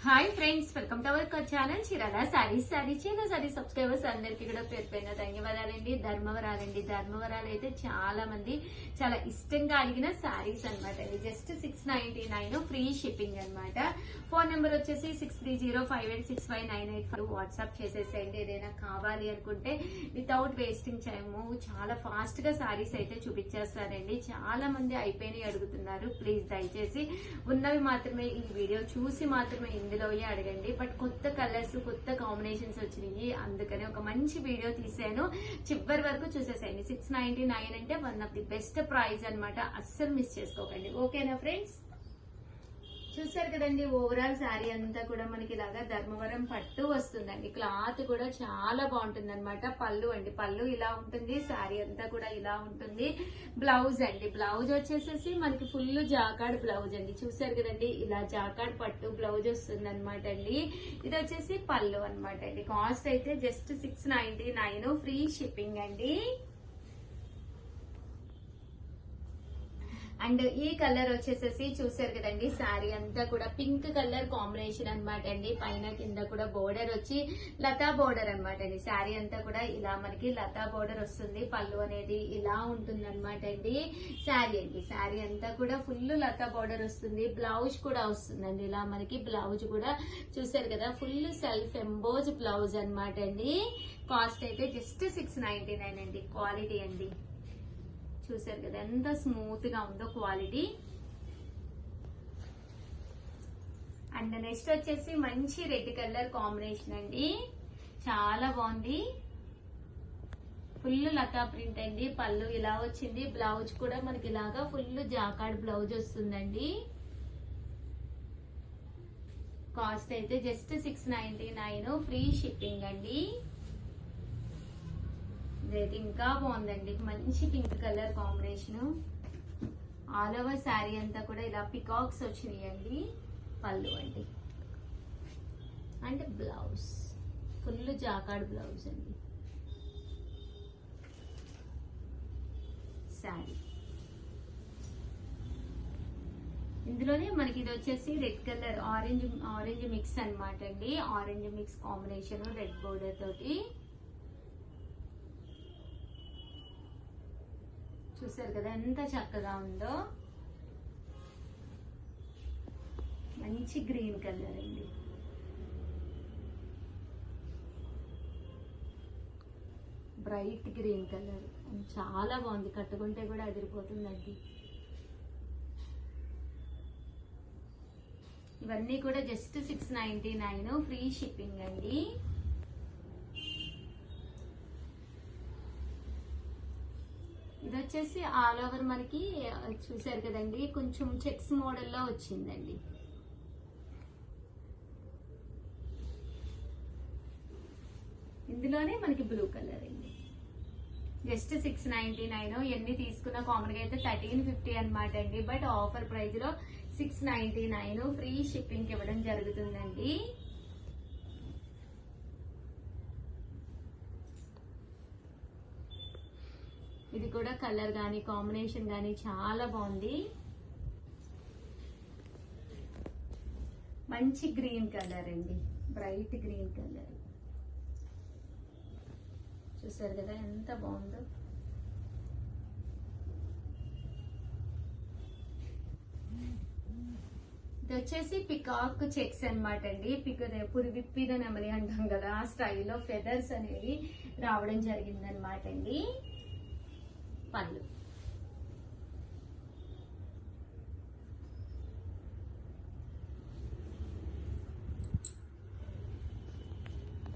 Hi friends, welcome to our channel Chirala saris. Sorry subscribers అందరికీ కూడా పేరు పైన ధన్యవాదాలండి. ధర్మవరాలు అయితే చాలా మంది చాలా ఇష్టంగా అడిగిన సారీస్ అనమాట. జస్ట్ 699 ఫ్రీ షిప్పింగ్ అనమాట. ఫోన్ నెంబర్ వచ్చేసి 6305865985. వాట్సాప్ చేసేసేయండి. ఏదైనా కావాలి అనుకుంటే వితౌట్ వేస్టింగ్ టైమ్ చాలా ఫాస్ట్ గా సారీస్ అయితే చూపించేస్తారండి. చాలా మంది అయిపోయినాయి అడుగుతున్నారు. ప్లీజ్ దయచేసి ఉన్నవి మాత్రమే ఈ వీడియో చూసి మాత్రమే ఇందులో అడగండి. బట్ కొత్త కలర్స్ కొత్త కాంబినేషన్స్ వచ్చినాయి, అందుకని ఒక మంచి వీడియో తీసాను. చివరి వరకు చూసేసేయండి. 699 అంటే one of the best price అనమాట. అస్సలు మిస్ చేసుకోకండి. ఓకేనా ఫ్రెండ్స్? చూసారు కదండి, ఓవరాల్ శారీ అంతా కూడా మనకి ఇలాగా ధర్మవరం పట్టు వస్తుందండి. క్లాత్ కూడా చాలా బాగుంటుంది అనమాట. పళ్ళు అండి, పళ్ళు ఇలా ఉంటుంది. శారీ అంతా కూడా ఇలా ఉంటుంది. బ్లౌజ్ అండి, బ్లౌజ్ వచ్చేసేసి మనకి ఫుల్ జాకాడ్ బ్లౌజ్ అండి. చూసారు కదండి, ఇలా జాకాడ్ పట్టు బ్లౌజ్ వస్తుంది అనమాట అండి. ఇది వచ్చేసి పళ్ళు అనమాట అండి. కాస్ట్ అయితే జస్ట్ 699 ఫ్రీ షిప్పింగ్ అండి. అండ్ ఈ కలర్ వచ్చేసేసి చూసారు కదండి, శారీ అంతా కూడా పింక్ కలర్ కాంబినేషన్ అనమాట అండి. పైన కింద కూడా బోర్డర్ వచ్చి లతా బోర్డర్ అనమాట అండి. శారీ అంతా కూడా ఇలా మనకి లతా బోర్డర్ వస్తుంది. పళ్ళు అనేది ఇలా ఉంటుంది అనమాట అండి. శారీ అండి, శారీ అంతా కూడా ఫుల్ లతా బోర్డర్ వస్తుంది. బ్లౌజ్ కూడా వస్తుందండి. ఇలా మనకి బ్లౌజ్ కూడా చూసారు కదా, ఫుల్ సెల్ఫ్ ఎంబోజ్ బ్లౌజ్ అనమాట అండి. కాస్ట్ అయితే జస్ట్ 699 అండి. క్వాలిటీ అండి, చూసారు కదా ఎంత స్మూత్ గా ఉందో క్వాలిటీ. అండ్ నెక్స్ట్ వచ్చేసి మంచి రెడ్ కలర్ కాంబినేషన్ అండి. చాలా బాగుంది. ఫుల్ లతా ప్రింట్ అండి. పళ్ళు ఇలా వచ్చింది. బ్లౌజ్ కూడా మనకి ఇలాగా ఫుల్ జాకాడ్ బ్లౌజ్ వస్తుందండి. కాస్ట్ అయితే జస్ట్ 699 ఫ్రీ షిప్పింగ్ అండి. ఇదైతే ఇంకా బాగుందండి. మంచి pink colour combination. All over sari అంతా కూడా ఇలా పికాక్స్ వచ్చినాయండి. పళ్ళు అండి and blouse full jacquard blouse అండి. శారీ ఇందులోనే మనకి ఇది వచ్చేసి రెడ్ కలర్ ఆరెంజ్ మిక్స్ అనమాట అండి. Orange mix combination red border తోటి. చూసారు కదా ఎంత చక్కగా ఉందో. మంచి గ్రీన్ కలర్ అండి. బ్రైట్ గ్రీన్ కలర్ చాలా బాగుంది. కట్టుకుంటే కూడా అదిరిపోతుందండి. ఇవన్నీ కూడా జస్ట్ 699 ఫ్రీ షిప్పింగ్ అండి. ఇది వచ్చేసి ఆల్ ఓవర్ మనకి చూసారు కదండి, కొంచెం చెక్స్ మోడల్లో వచ్చిందండి. ఇందులోనే మనకి బ్లూ కలర్ అండి. జస్ట్ 699. ఎన్ని తీసుకున్న కామన్ గా అయితే 1350 అనమాట అండి. బట్ ఆఫర్ ప్రైస్ లో 699 ఫ్రీ షిప్పింగ్ ఇవ్వడం జరుగుతుందండి. ఇది కూడా కలర్ గానీ కాంబినేషన్ గానీ చాలా బాగుంది. మంచి గ్రీన్ కలర్ అండి, బ్రైట్ గ్రీన్ కలర్. చూసారు కదా ఎంత బాగుందో. ఇది వచ్చేసి పికాక్ చెక్స్ అనమాట అండి. పురివిప్పిన నెమలి అంటాం కదా, ఆ స్టైల్లో ఫెదర్స్ అనేవి రావడం జరిగింది అనమాట అండి. పళ్ళు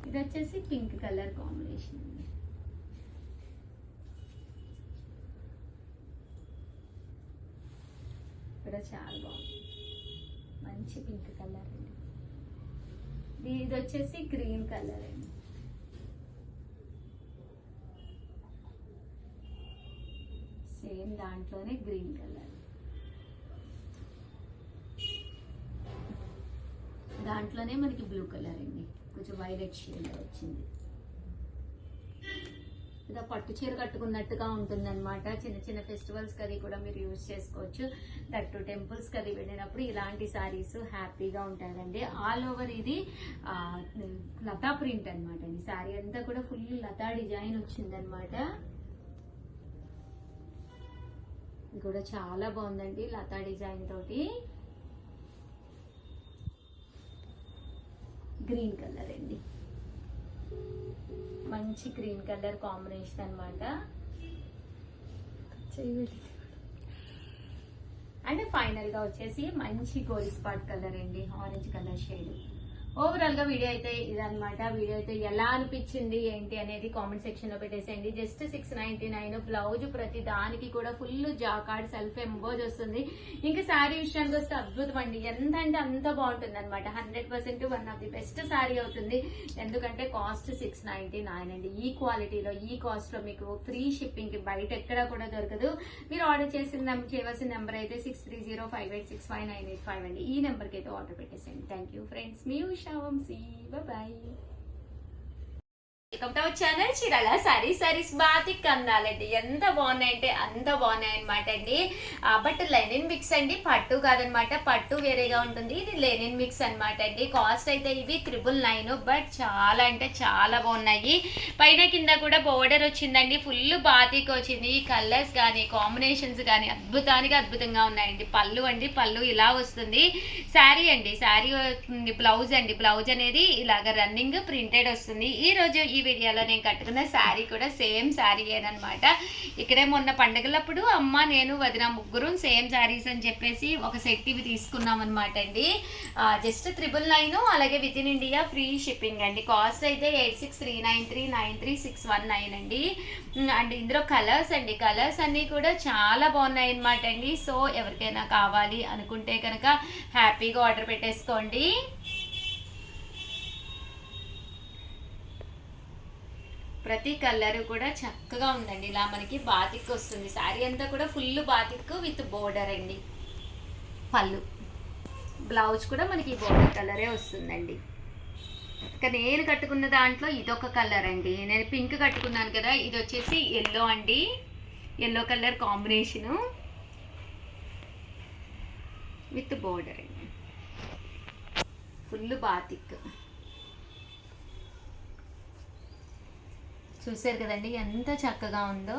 ఇది వచ్చేసి పింక్ కలర్ కాంబినేషన్ అండి. కూడా చాలా బాగుంది. మంచి పింక్ కలర్ అండి. ఇది వచ్చేసి గ్రీన్ కలర్ అండి. సేమ్ దాంట్లోనే గ్రీన్ కలర్, దాంట్లోనే మనకి బ్లూ కలర్ అండి. కొంచెం వైలెట్ షేడ్ వచ్చింది. ఇలా పట్టు చీర కట్టుకున్నట్టుగా ఉంటుందన్నమాట. చిన్న చిన్న ఫెస్టివల్స్ కది కూడా మీరు యూజ్ చేసుకోవచ్చు. దట్టు టెంపుల్స్ కది వెళ్ళినప్పుడు ఇలాంటి సారీస్ హ్యాపీగా ఉంటాయండి. ఆల్ ఓవర్ ఇది లతా ప్రింట్ అనమాట అండి. సారీ అంతా కూడా ఫుల్ లతా డిజైన్ వచ్చిందనమాట. ఇది కూడా చాలా బాగుందండి లతా డిజైన్ తోటి. గ్రీన్ కలర్ అండి, మంచి గ్రీన్ కలర్ కాంబినేషన్ అనమాట. అండ్ ఫైనల్ గా వచ్చేసి మంచి గోల్డ్ స్పాట్ కలర్ అండి, ఆరెంజ్ కలర్ షేడ్. ఓవరాల్ గా వీడియో అయితే ఇదనమాట. వీడియో అయితే ఎలా అనిపించింది ఏంటి అనేది కామెంట్ సెక్షన్ లో పెట్టేసేయండి. జస్ట్ 699 బ్లౌజ్ ప్రతి దానికి కూడా ఫుల్ జాకార్డ్ సెల్ఫ్ ఎంబోజ్ వస్తుంది. ఇంకా శారీ విషయానికి వస్తే అద్భుతం అండి, ఎంత అంటే అంత బాగుంటుంది అనమాట. 100% one of the best sari అవుతుంది. ఎందుకంటే కాస్ట్ 699 అండి. ఈ క్వాలిటీలో ఈ కాస్ట్ లో మీకు ఫ్రీ షిప్పింగ్ కి బయట ఎక్కడా కూడా దొరకదు. మీరు ఆర్డర్ చేయవలసిన నెంబర్ అయితే 6305865985 అండి. ఈ నెంబర్ కి అయితే ఆర్డర్ పెట్టేసేయండి. థ్యాంక్ యూ ఫ్రెండ్స్, మీ Usha Vamshi. Bye. Welcome to our channel Chirala saris batik అందాలండి. ఎంత బాగున్నాయంటే అంత బాగున్నాయి అనమాట అండి. బట్ లెనిన్ మిక్స్ అండి, పట్టు కాదనమాట. పట్టు వేరేగా ఉంటుంది, ఇది లెనిన్ మిక్స్ అనమాట అండి. కాస్ట్ అయితే ఇవి 999, బట్ చాలా అంటే చాలా బాగున్నాయి. పైన కింద కూడా బోర్డర్ వచ్చిందండి, ఫుల్ బాతిక్ వచ్చింది. కలర్స్ కానీ కాంబినేషన్స్ కానీ అద్భుతంగా ఉన్నాయండి. పళ్ళు అండి, పళ్ళు ఇలా వస్తుంది. శారీ అండి, శారీ బ్లౌజ్ అండి. బ్లౌజ్ అనేది ఇలాగ రన్నింగ్ ప్రింటెడ్ వస్తుంది. ఈ రోజు ఈ వీడియోలో నేను కట్టుకున్న శారీ కూడా సేమ్ శారీ ఏనమాట. ఇక్కడే మొన్న పండుగలప్పుడు అమ్మ నేను వదిన ముగ్గురు సేమ్ శారీస్ అని చెప్పేసి ఒక సెట్ ఇవి తీసుకున్నాం అనమాట అండి. జస్ట్ 999, అలాగే with in India free shipping అండి. కాస్ట్ అయితే 8639393619 అండి. అండ్ ఇందులో కలర్స్ అండి, కలర్స్ అన్నీ కూడా చాలా బాగున్నాయి అనమాట అండి. సో ఎవరికైనా కావాలి అనుకుంటే కనుక హ్యాపీగా ఆర్డర్ పెట్టేసుకోండి. ప్రతి కలర్ కూడా చక్కగా ఉందండి. ఇలా మనకి బాతిక్ వస్తుంది. శారీ అంతా కూడా ఫుల్ బాతిక్ విత్ బోర్డర్ అండి. పళ్ళు, బ్లౌజ్ కూడా మనకి బోర్డర్ కలరే వస్తుందండి. ఇక నేను కట్టుకున్న దాంట్లో ఇదొక కలర్ అండి. నేను పింక్ కట్టుకున్నాను కదా, ఇది వచ్చేసి ఎల్లో అండి. Yellow colour combination with border అండి, ఫుల్ బాతిక్. చూసారు కదండి ఎంత చక్కగా ఉందో.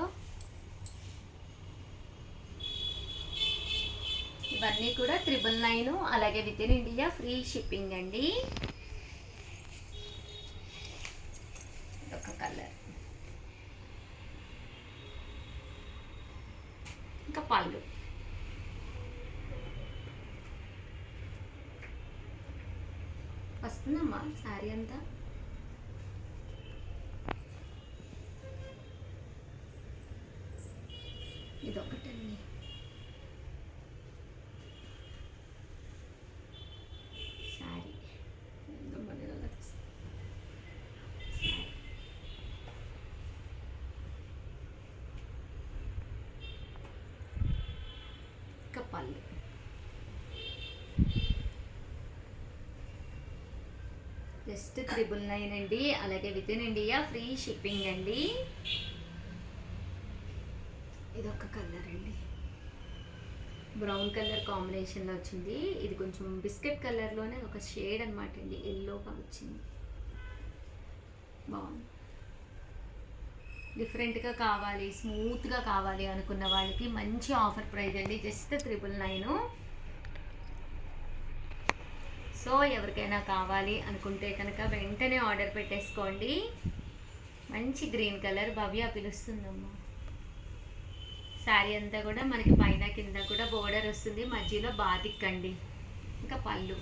ఇవన్నీ కూడా 999, అలాగే with in India free shipping అండి. ఒక కలర్, ఇంకా పళ్ళు. వస్తుందమ్మా శారీ అంతా. ఇదొకటండి. శారీ ఇంకా పళ్ళు. జస్ట్ 999 అండి, అలాగే with in India free shipping అండి. ఇదొక కలర్ అండి, బ్రౌన్ కలర్ కాంబినేషన్లో వచ్చింది. ఇది కొంచెం బిస్కెట్ కలర్లోనే ఒక షేడ్ అనమాట అండి, ఎల్లోగా వచ్చింది. బాగుంది. డిఫరెంట్గా కావాలి, స్మూత్గా కావాలి అనుకున్న వాళ్ళకి మంచి ఆఫర్ ప్రైస్ అండి. జస్ట్ 999. సో ఎవరికైనా కావాలి అనుకుంటే కనుక వెంటనే ఆర్డర్ పెట్టేసుకోండి. మంచి గ్రీన్ కలర్, భవ్య పిలుస్తుందమ్మా. శారీ అంతా కూడా మనకి పైన కింద కూడా బోర్డర్ వస్తుంది, మధ్యలో బాతిక్ అండి. ఇంకా పళ్ళు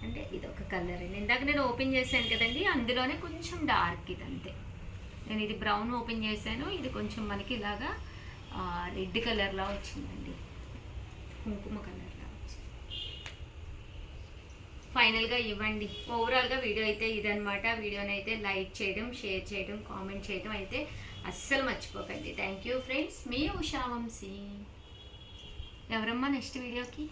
అంటే ఇదొక కలర్ అండి. ఇందాక నేను ఓపెన్ చేశాను కదండి, అందులోనే కొంచెం డార్క్. ఇది అంతే. నేను ఇది బ్రౌన్ ఓపెన్ చేశాను, ఇది కొంచెం మనకి ఇలాగా రెడ్ కలర్లా వచ్చిందండి, కుంకుమ కలర్లా వచ్చింది. ఫైనల్గా ఇవ్వండి. ఓవరాల్గా వీడియో అయితే ఇదనమాట. వీడియోని అయితే లైక్ చేయడం, షేర్ చేయడం, కామెంట్ చేయడం అయితే అస్సలు మర్చిపోకండి. థ్యాంక్ యూ ఫ్రెండ్స్, మీ ఉషా వంశీ. ఎవరమ్మా నెక్స్ట్ వీడియోకి?